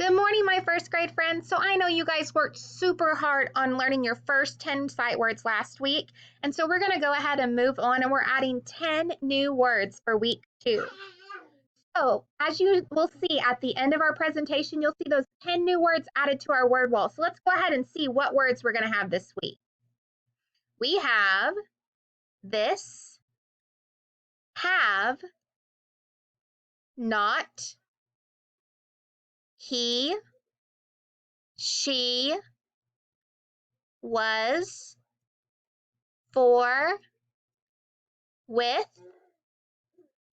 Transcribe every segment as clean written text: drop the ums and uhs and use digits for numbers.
Good morning, my first grade friends. So I know you guys worked super hard on learning your first 10 sight words last week. And so we're going to go ahead and move on, and we're adding 10 new words for week 2. So as you will see at the end of our presentation, you'll see those 10 new words added to our word wall. So let's go ahead and see what words we're going to have this week. We have this, have, not, he, she, was, for, with,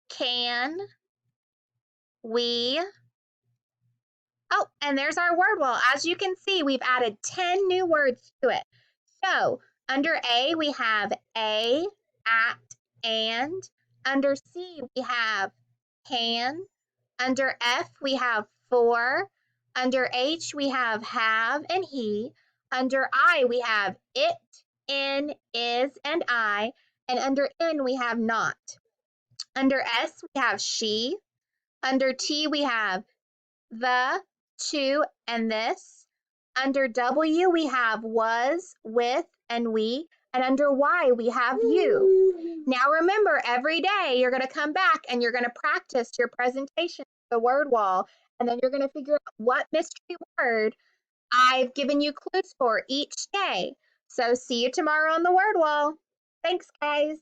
can, we. Oh, and there's our word wall. As you can see, we've added 10 new words to it. So under A, we have a, at, and. Under C, we have can. Under F, we have for. Under H, we have and he. Under I, we have it, in, is, and I. And under N, we have not. Under S, we have she. Under T, we have the, to, and this. Under W, we have was, with, and we. And under Y, we have you. Now remember, every day you're going to come back and you're going to practice your presentation, the word wall, and then you're going to figure out what mystery word I've given you clues for each day. So see you tomorrow on the word wall. Thanks, guys.